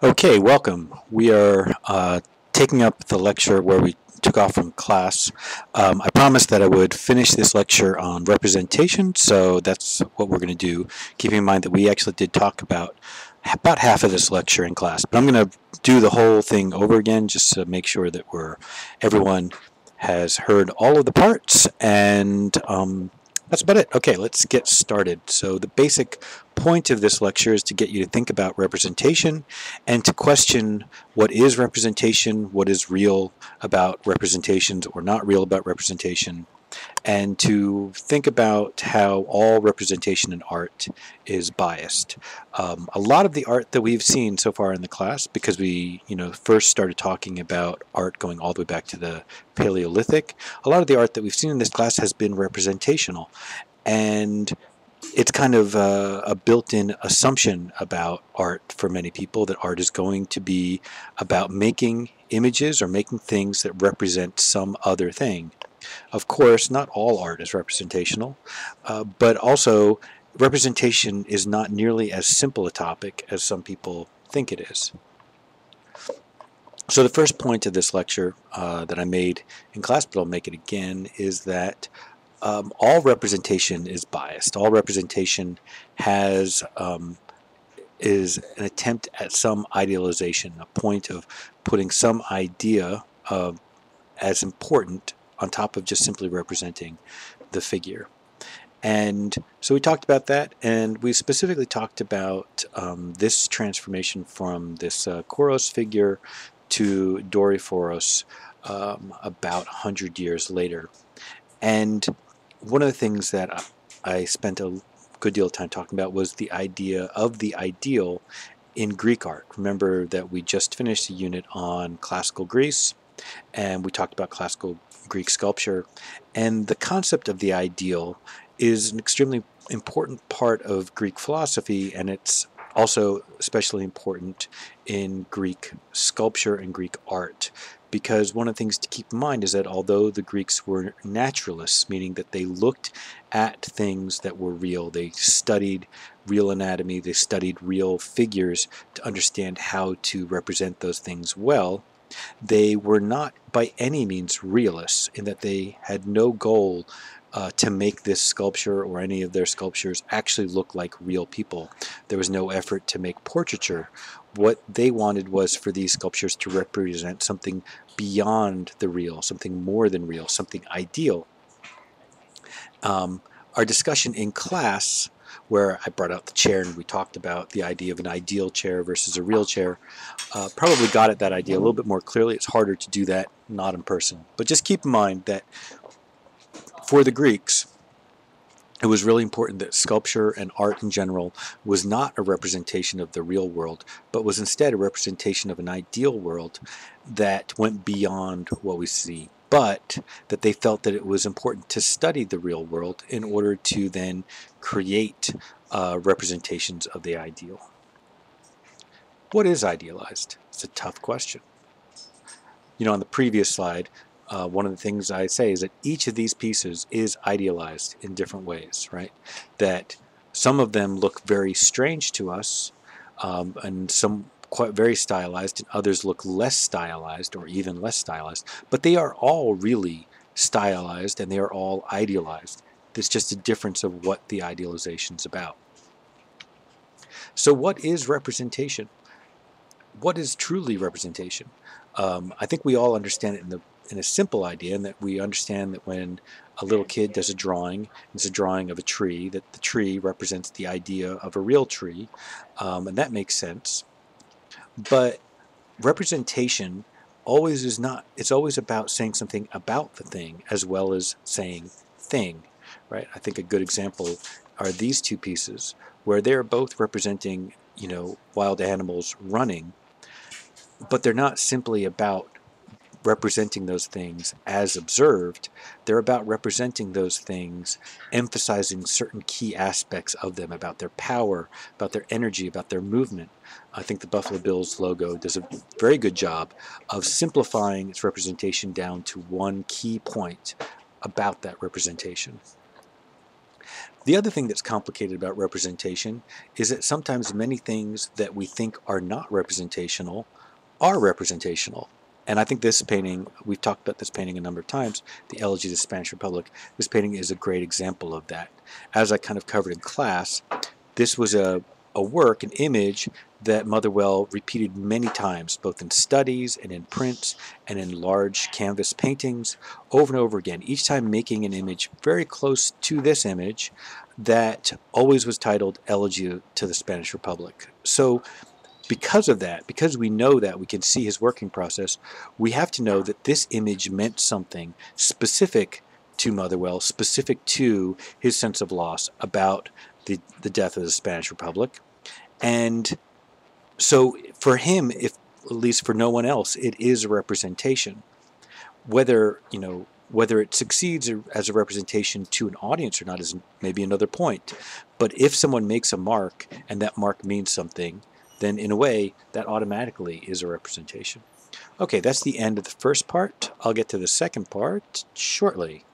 Okay, welcome. We are taking up the lecture where we took off from class. I promised that I would finish this lecture on representation, so that's what we're going to do, keeping in mind that we actually did talk about half of this lecture in class. But I'm going to do the whole thing over again just to make sure that everyone has heard all of the parts, and that's about it. Okay, let's get started. So the basic point of this lecture is to get you to think about representation and to question what is representation, what is real about representations or not real about representation, and to think about how all representation in art is biased. A lot of the art that we've seen so far in the class, because we first started talking about art going all the way back to the Paleolithic, a lot of the art that we've seen in this class has been representational. And it's kind of a built-in assumption about art for many people that art is going to be about making images or making things that represent some other thing. Of course, not all art is representational, but also representation is not nearly as simple a topic as some people think it is. So the first point of this lecture that I made in class, but I'll make it again, is that all representation is biased. All representation is an attempt at some idealization, a point of putting some idea as important on top of just simply representing the figure. And so we talked about that, and we specifically talked about this transformation from this Koros figure to Doryphoros about 100 years later. And one of the things that I spent a good deal of time talking about was the idea of the ideal in Greek art. Remember that we just finished a unit on classical Greece, and we talked about classical Greek sculpture, and the concept of the ideal is an extremely important part of Greek philosophy, and it's also especially important in Greek sculpture and Greek art, because one of the things to keep in mind is that although the Greeks were naturalists, meaning that they looked at things that were real, they studied real anatomy, they studied real figures to understand how to represent those things well, they were not by any means realists in that they had no goal to make this sculpture or any of their sculptures actually look like real people. There was no effort to make portraiture. What they wanted was for these sculptures to represent something beyond the real, something more than real, something ideal. Our discussion in class, where I brought out the chair and we talked about the idea of an ideal chair versus a real chair, probably got at that idea a little bit more clearly. It's harder to do that not in person. But just keep in mind that for the Greeks, it was really important that sculpture and art in general was not a representation of the real world, but was instead a representation of an ideal world that went beyond what we see. But that they felt that it was important to study the real world in order to then create representations of the ideal. What is idealized? It's a tough question. On the previous slide, one of the things I say is that each of these pieces is idealized in different ways, right? That some of them look very strange to us, and some quite very stylized, and others look less stylized or even less stylized, but they are all really stylized and they are all idealized. There's just a difference of what the idealization is about. So what is representation? What is truly representation? I think we all understand it in a simple idea, and that we understand that when a little kid does a drawing, it's a drawing of a tree, that the tree represents the idea of a real tree, and that makes sense. But representation always is not, it's always about saying something about the thing as well as saying thing, right? I think a good example are these two pieces where they're both representing, wild animals running, but they're not simply about representing those things as observed. They're about representing those things, emphasizing certain key aspects of them, about their power, about their energy, about their movement. I think the Buffalo Bills logo does a very good job of simplifying its representation down to one key point about that representation. The other thing that's complicated about representation is that sometimes many things that we think are not representational are representational. And I think this painting, we've talked about this painting a number of times, the Elegy of the Spanish Republic. This painting is a great example of that. As I kind of covered in class, this was a work, an image that Motherwell repeated many times, both in studies and in prints and in large canvas paintings, over and over again, each time making an image very close to this image that always was titled Elegy to the Spanish Republic. So because of that, because we know that, we can see his working process, we have to know that this image meant something specific to Motherwell, specific to his sense of loss about the death of the Spanish Republic. And so for him, if at least for no one else, it is a representation. Whether, whether it succeeds as a representation to an audience or not is maybe another point. But if someone makes a mark and that mark means something, then in a way that automatically is a representation. Okay, that's the end of the first part. I'll get to the second part shortly.